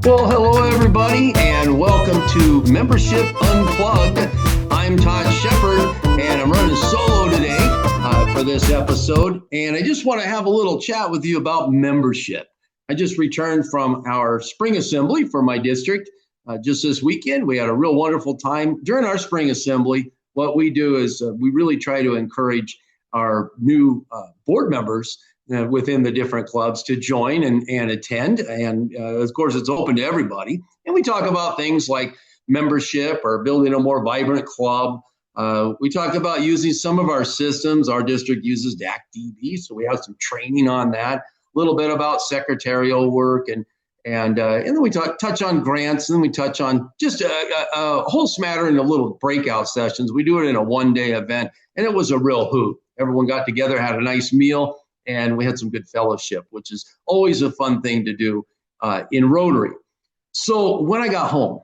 Well, hello, everybody, and welcome to Membership Unplugged. I'm Todd Shepard, and I'm running solo today for this episode. And I just want to have a little chat with you about membership. I just returned from our spring assembly for my district just this weekend. We had a real wonderful time. During our spring assembly, what we do is we really try to encourage our new board members within the different clubs to join and attend. And of course, it's open to everybody. And we talk about things like membership or building a more vibrant club. We talk about using some of our systems. Our district uses DAC-DB, so we have some training on that. A little bit about secretarial work, and then we touch on grants, and then we touch on just a whole smattering of little breakout sessions. We do it in a one-day event, and it was a real hoot. Everyone got together, had a nice meal, and we had some good fellowship, which is always a fun thing to do in Rotary. So when I got home,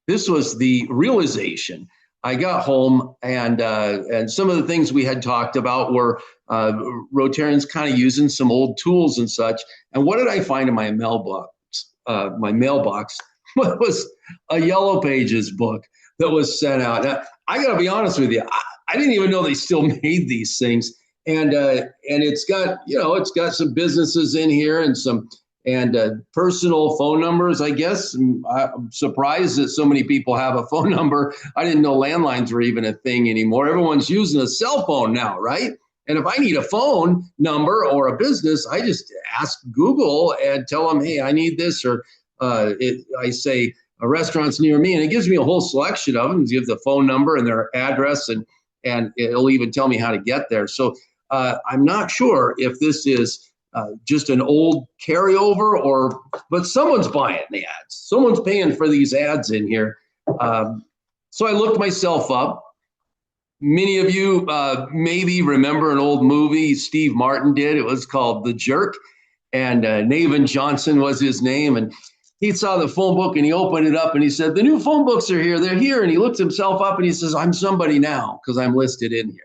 this was the realization. I got home, and some of the things we had talked about were Rotarians kind of using some old tools and such. And what did I find in my mailbox? Was a Yellow Pages book that was sent out. Now, I got to be honest with you, I didn't even know they still made these things. And it's got some businesses in here and some personal phone numbers, I guess. I'm surprised that so many people have a phone number. I didn't know landlines were even a thing anymore. Everyone's using a cell phone now, right? And if I need a phone number or a business, I just ask Google and tell them, hey, I need this, or I say a restaurant's near me, and it gives me a whole selection of them. It gives the phone number and their address, and it'll even tell me how to get there. So I'm not sure if this is just an old carryover, but someone's buying the ads. Someone's paying for these ads in here. So I looked myself up. Many of you maybe remember an old movie Steve Martin did. It was called The Jerk, and Navin Johnson was his name. And he saw the phone book and he opened it up and he said, the new phone books are here. They're here. And he looked himself up and he says, I'm somebody now because I'm listed in here.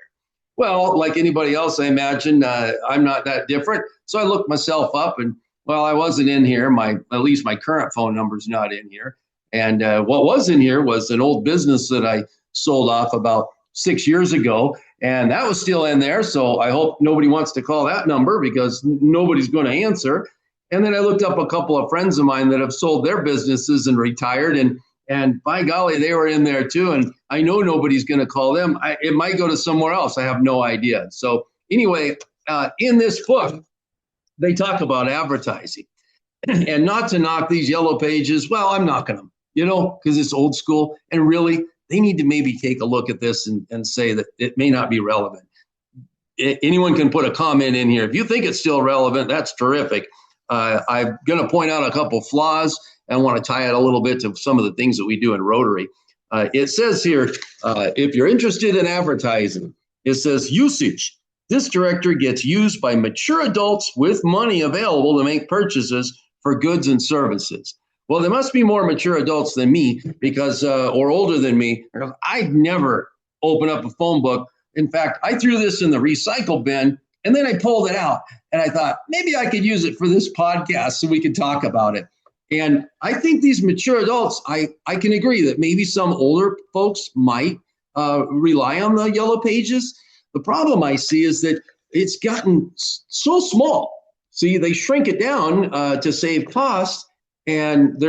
Well, like anybody else, I imagine I'm not that different. So I looked myself up and, well, I wasn't in here. At least my current phone number's not in here. And what was in here was an old business that I sold off about 6 years ago. And that was still in there. So I hope nobody wants to call that number because nobody's going to answer. And then I looked up a couple of friends of mine that have sold their businesses and retired. And by golly, they were in there too. And I know nobody's going to call them. It might go to somewhere else. I have no idea. So anyway, in this book, they talk about advertising. And not to knock these Yellow Pages. Well, I'm knocking them, because it's old school. And really, they need to maybe take a look at this and say that it may not be relevant. Anyone can put a comment in here. If you think it's still relevant, that's terrific. I'm going to point out a couple flaws. I want to tie it a little bit to some of the things that we do in Rotary. It says here, if you're interested in advertising, it says usage. This directory gets used by mature adults with money available to make purchases for goods and services. Well, there must be more mature adults than me or older than me, because I'd never open up a phone book. In fact, I threw this in the recycle bin and then I pulled it out and I thought maybe I could use it for this podcast so we could talk about it. And I think these mature adults, I can agree that maybe some older folks might rely on the Yellow Pages. The problem I see is that it's gotten so small. See, they shrink it down to save costs. And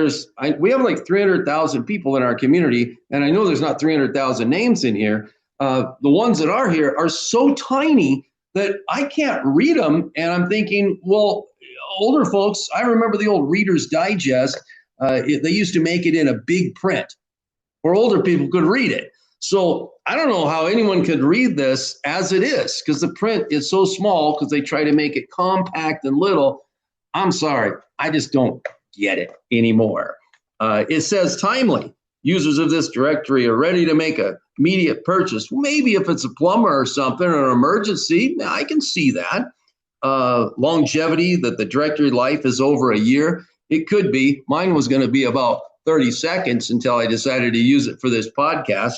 we have like 300,000 people in our community. And I know there's not 300,000 names in here. The ones that are here are so tiny that I can't read them. And I'm thinking, well, older folks, I remember the old Reader's Digest. They used to make it in a big print where older people could read it. So I don't know how anyone could read this as it is, because the print is so small because they try to make it compact and little. I'm sorry, I just don't get it anymore. It says timely. Users of this directory are ready to make an immediate purchase. Maybe if it's a plumber or something or an emergency, I can see that. Longevity, that the directory life is over a year. It could be. Mine was going to be about 30 seconds until I decided to use it for this podcast.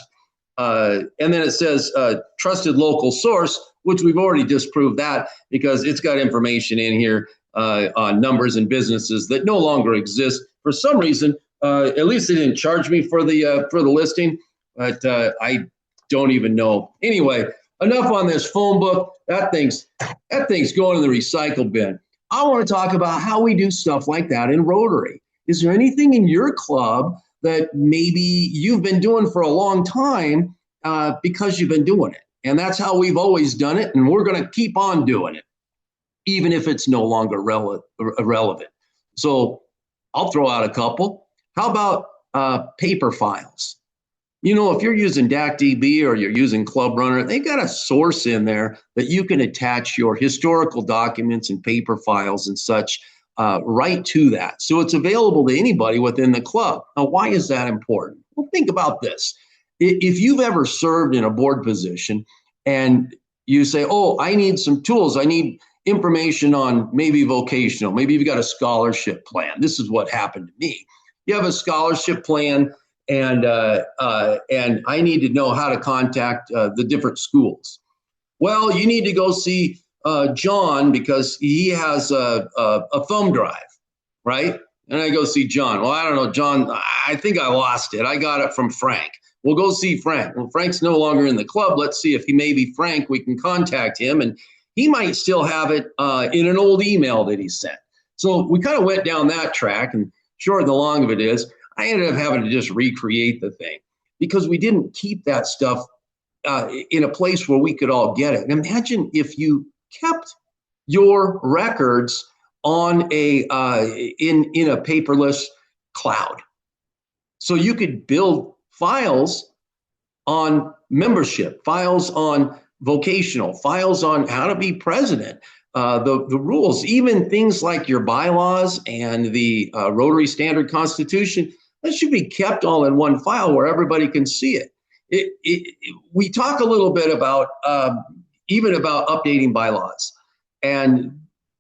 And then it says trusted local source, which we've already disproved that because it's got information in here on numbers and businesses that no longer exist for some reason, at least they didn't charge me for the listing, but I don't even know. Anyway, enough on this phone book. That thing's going in the recycle bin. I want to talk about how we do stuff like that in Rotary. Is there anything in your club that maybe you've been doing for a long time because you've been doing it? And that's how we've always done it, and we're going to keep on doing it, even if it's no longer relevant. So I'll throw out a couple. How about paper files? You know, if you're using DACDB or you're using Club Runner, they got a source in there that you can attach your historical documents and paper files and such right to that. So it's available to anybody within the club. Now, why is that important? Well, think about this. If you've ever served in a board position and you say, oh, I need some tools, I need information on maybe vocational, maybe you've got a scholarship plan. This is what happened to me. You have a scholarship plan, and I need to know how to contact the different schools. Well, you need to go see John because he has a thumb drive, right? And I go see John. Well, I don't know, John, I think I lost it. I got it from Frank. We'll go see Frank. Well, Frank's no longer in the club. Let's see if he may be Frank. We can contact him, and he might still have it in an old email that he sent. So we kind of went down that track, and short and the long of it is, I ended up having to just recreate the thing because we didn't keep that stuff in a place where we could all get it. Imagine if you kept your records on a in a paperless cloud, so you could build files on membership, files on vocational, files on how to be president, the rules, even things like your bylaws and the Rotary Standard Constitution. That should be kept all in one file where everybody can see it. We talk a little bit about even about updating bylaws, and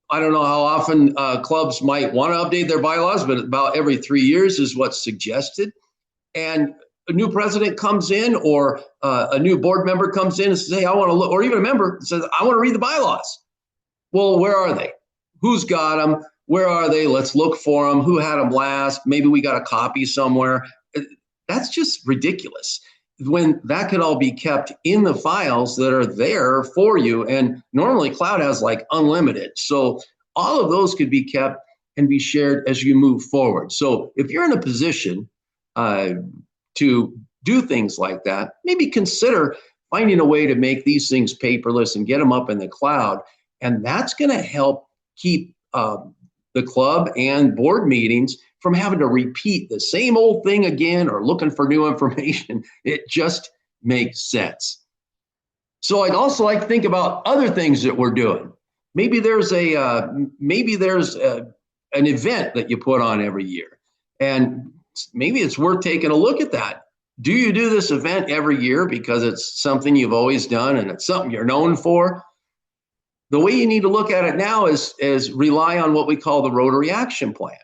I don't know how often clubs might want to update their bylaws, but about every 3 years is what's suggested. And a new president comes in, or a new board member comes in and says, hey, I want to look, or even a member says, I want to read the bylaws. Well, where are they? Who's got them? Where are they? Let's look for them. Who had them last? Maybe we got a copy somewhere. That's just ridiculous when that could all be kept in the files that are there for you. And normally cloud has like unlimited. So all of those could be kept and be shared as you move forward. So if you're in a position to do things like that, maybe consider finding a way to make these things paperless and get them up in the cloud. And that's going to help keep the club and board meetings from having to repeat the same old thing again or looking for new information. It just makes sense. So I'd also like to think about other things that we're doing. Maybe there's an event that you put on every year, and maybe it's worth taking a look at that. Do you do this event every year because it's something you've always done and it's something you're known for? The way you need to look at it now is rely on what we call the Rotary Action Plan.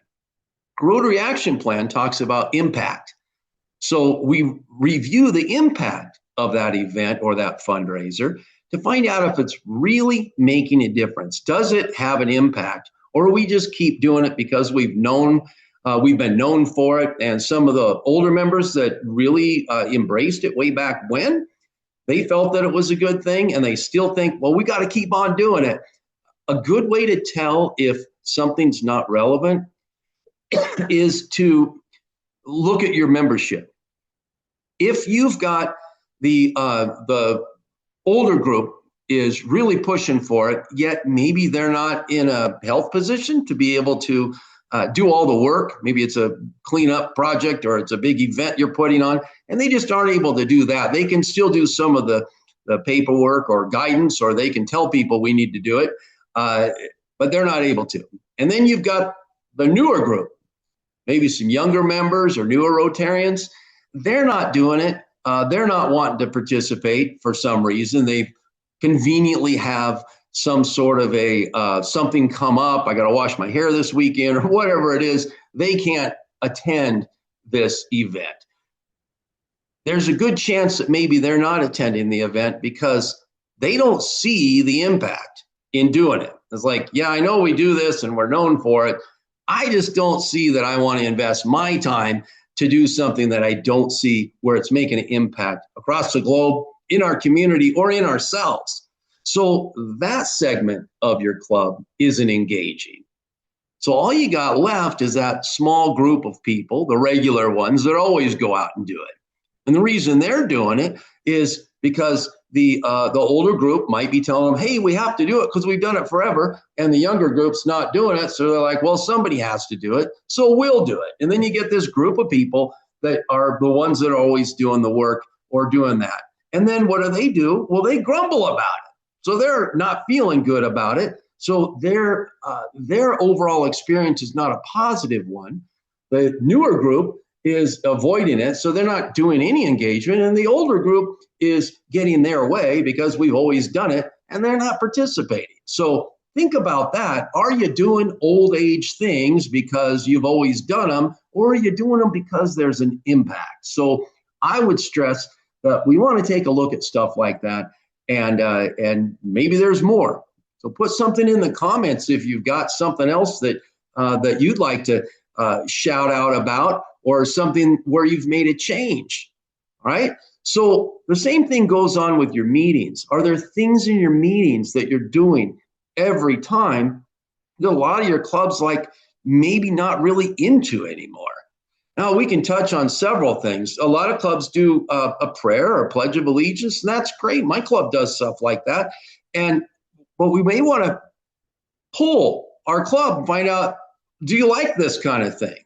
Rotary Action Plan talks about impact. So we review the impact of that event or that fundraiser to find out if it's really making a difference. Does it have an impact, or do we just keep doing it because we've been known for it? And some of the older members that really embraced it way back when, they felt that it was a good thing, and they still think, well, we got to keep on doing it. A good way to tell if something's not relevant is to look at your membership. If you've got the older group is really pushing for it, yet maybe they're not in a health position to be able to do all the work. Maybe it's a cleanup project or it's a big event you're putting on, and they just aren't able to do that. They can still do some of the paperwork or guidance, or they can tell people we need to do it, but they're not able to. And then you've got the newer group, maybe some younger members or newer Rotarians. They're not doing it. They're not wanting to participate for some reason. They conveniently have some sort of something come up. I got to wash my hair this weekend or whatever it is. They can't attend this event. There's a good chance that maybe they're not attending the event because they don't see the impact in doing it. It's like, yeah, I know we do this and we're known for it, I just don't see that I want to invest my time to do something that I don't see where it's making an impact across the globe, in our community, or in ourselves. So that segment of your club isn't engaging. So all you got left is that small group of people, the regular ones that always go out and do it. And the reason they're doing it is because the older group might be telling them, hey, we have to do it because we've done it forever. And the younger group's not doing it. So they're like, well, somebody has to do it, so we'll do it. And then you get this group of people that are the ones that are always doing the work or doing that. And then what do? Well, they grumble about it. So they're not feeling good about it. So their overall experience is not a positive one. The newer group is avoiding it, so they're not doing any engagement, and the older group is getting their way because we've always done it, and they're not participating. So think about that. Are you doing old age things because you've always done them, or are you doing them because there's an impact? So I would stress that we want to take a look at stuff like that, and maybe there's more. So put something in the comments if you've got something else that you'd like to shout out about, or something where you've made a change. All right. So the same thing goes on with your meetings. Are there things in your meetings that you're doing every time that a lot of your clubs like maybe not really into anymore? Now, we can touch on several things. A lot of clubs do a prayer or a pledge of allegiance, and that's great. My club does stuff like that. But we may want to pull our club and find out, do you like this kind of thing?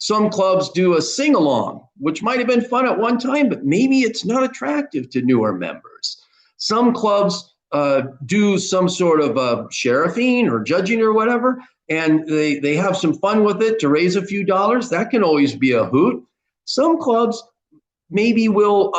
Some clubs do a sing-along, which might have been fun at one time, but maybe it's not attractive to newer members. Some clubs do some sort of sheriffing or judging or whatever, and they have some fun with it to raise a few dollars. That can always be a hoot. Some clubs maybe will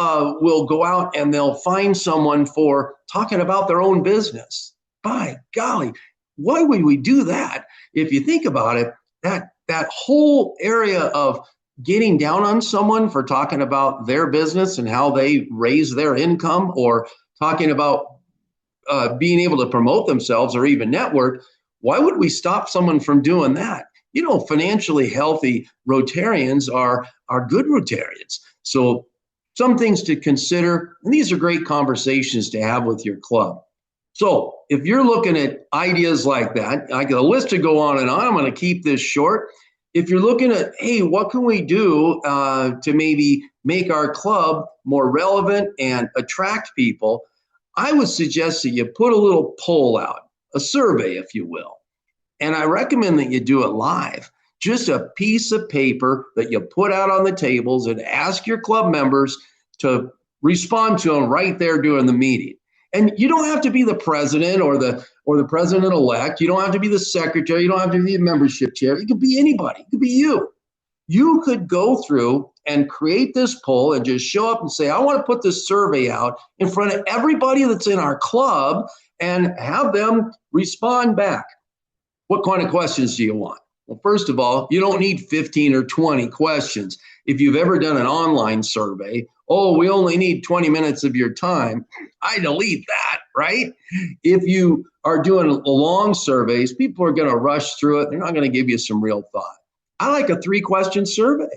go out and they'll find someone for talking about their own business. By golly, why would we do that? If you think about it, that whole area of getting down on someone for talking about their business and how they raise their income, or talking about being able to promote themselves or even network, why would we stop someone from doing that? You know, financially healthy Rotarians are good Rotarians. So some things to consider, and these are great conversations to have with your club. So if you're looking at ideas like that, I got a list to go on and on. I'm going to keep this short. If you're looking at, hey, what can we do to maybe make our club more relevant and attract people, I would suggest that you put a little poll out, a survey, if you will. And I recommend that you do it live. Just a piece of paper that you put out on the tables and ask your club members to respond to them right there during the meeting. And you don't have to be the president or the president-elect. You don't have to be the secretary. You don't have to be the membership chair. It could be anybody. It could be you. You could go through and create this poll and just show up and say, I want to put this survey out in front of everybody that's in our club and have them respond back. What kind of questions do you want? Well, first of all, you don't need 15 or 20 questions. If you've ever done an online survey, oh, we only need 20 minutes of your time, I delete that, right? If you are doing long surveys, people are going to rush through it. They're not going to give you some real thought. I like a 3-question survey.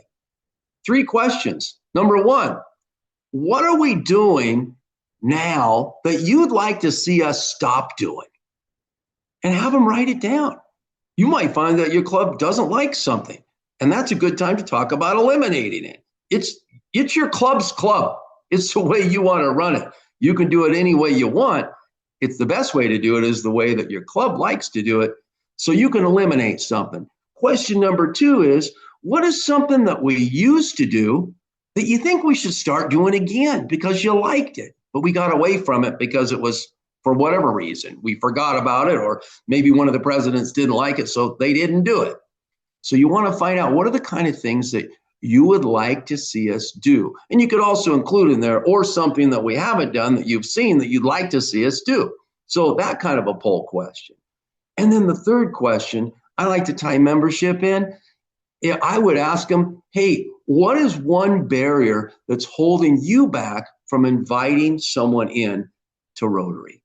3 questions. Number 1, what are we doing now that you'd like to see us stop doing? And have them write it down. You might find that your club doesn't like something, and that's a good time to talk about eliminating it. It's your club's club. It's the way you want to run it. You can do it any way you want. It's the best way to do it is the way that your club likes to do it, so you can eliminate something. Question number 2 is, what is something that we used to do that you think we should start doing again because you liked it, but we got away from it because it was, for whatever reason, we forgot about it, or maybe one of the presidents didn't like it, so they didn't do it. So you want to find out what are the kind of things that you would like to see us do. And you could also include in there, or something that we haven't done that you've seen that you'd like to see us do. So that kind of a poll question. And then the third question, I like to tie membership in. I would ask them, hey, what is one barrier that's holding you back from inviting someone in to Rotary?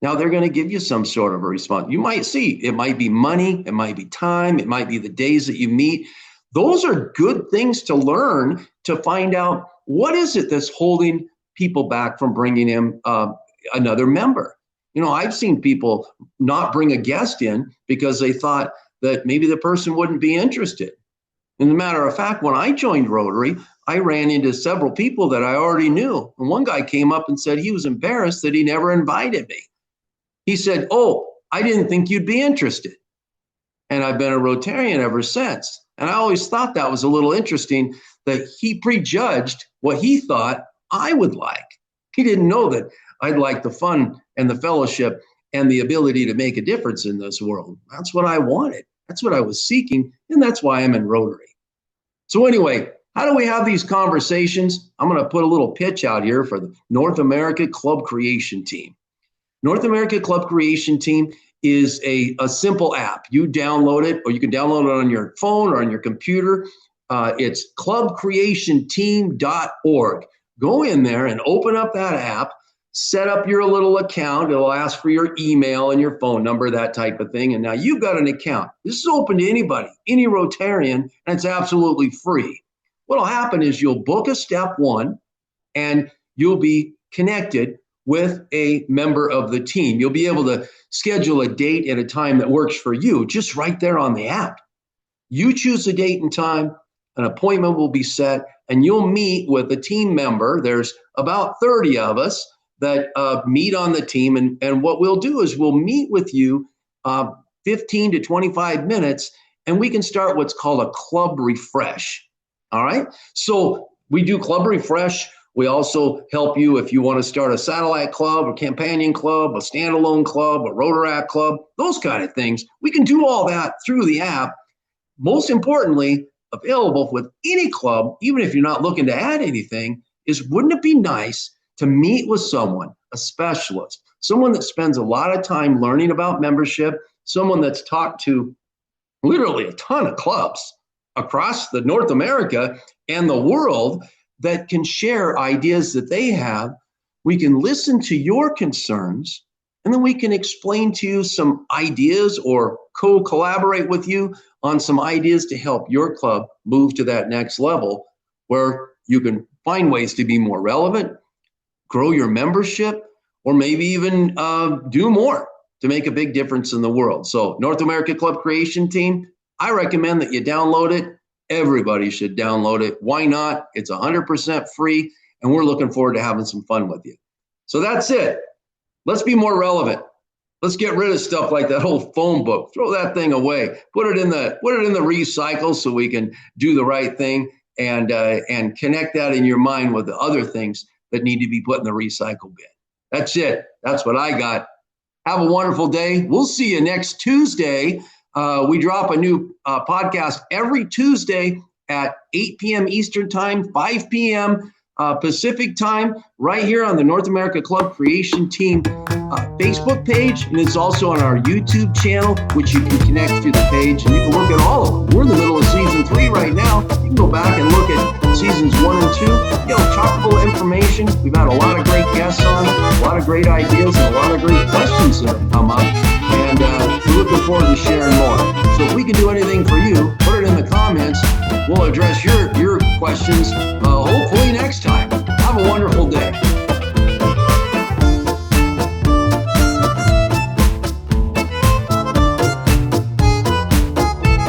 Now they're going to give you some sort of a response. You might see, it might be money, it might be time, it might be the days that you meet. Those are good things to learn to find out what is it that's holding people back from bringing in another member. I've seen people not bring a guest in because they thought that maybe the person wouldn't be interested. And as a matter of fact, when I joined Rotary, I ran into several people that I already knew. And one guy came up and said he was embarrassed that he never invited me. He said, "Oh, I didn't think you'd be interested." And I've been a Rotarian ever since. And I always thought that was a little interesting that he prejudged what he thought I would like. He didn't know that I'd like the fun and the fellowship and the ability to make a difference in this world. That's what I wanted. That's what I was seeking. And that's why I'm in Rotary. So anyway, how do we have these conversations? I'm going to put a little pitch out here for the North America Club Creation Team. North America Club Creation Team is a simple app. You download it, or you can download it on your phone or on your computer. It's clubcreationteam.org. Go in there and open up that app, set up your little account. It'll ask for your email and your phone number, that type of thing. And now you've got an account. This is open to anybody, any Rotarian, and it's absolutely free. What'll happen is you'll book a step one and you'll be connected with a member of the team. You'll be able to schedule a date at a time that works for you, just right there on the app. You choose a date and time, an appointment will be set, and you'll meet with a team member. There's about 30 of us that meet on the team. And what we'll do is we'll meet with you 15 to 25 minutes, and we can start what's called a club refresh. All right. So we do club refresh. We also help you if you want to start a satellite club, a companion club, a standalone club, a Rotaract club, those kind of things. We can do all that through the app. Most importantly, available with any club, even if you're not looking to add anything, is wouldn't it be nice to meet with someone, a specialist, someone that spends a lot of time learning about membership, someone that's talked to literally a ton of clubs across the North America and the world that can share ideas that they have. We can listen to your concerns, and then we can explain to you some ideas or co-collaborate with you on some ideas to help your club move to that next level where you can find ways to be more relevant, grow your membership, or maybe even do more to make a big difference in the world. So North America Club Creation Team, I recommend that you download it. Everybody should download it. Why not? It's 100% free, and we're looking forward to having some fun with you. So that's it. Let's be more relevant. Let's get rid of stuff like that old phone book. Throw that thing away. Put it in the recycle so we can do the right thing and connect that in your mind with the other things that need to be put in the recycle bin. That's it. That's what I got. Have a wonderful day. We'll see you next Tuesday. We drop a new podcast every Tuesday at 8 p.m. Eastern Time, 5 p.m. Pacific Time, right here on the North America Club Creation Team Facebook page. And it's also on our YouTube channel, which you can connect through the page. And you can look at all of them. We're in the middle of season 3 right now. You can go back and look at seasons 1 and 2. Chock full of information. We've had a lot of great guests on, a lot of great ideas, and a lot of great questions that have come up. And we're looking forward to sharing more. So if we can do anything for you, put it in the comments. We'll address your questions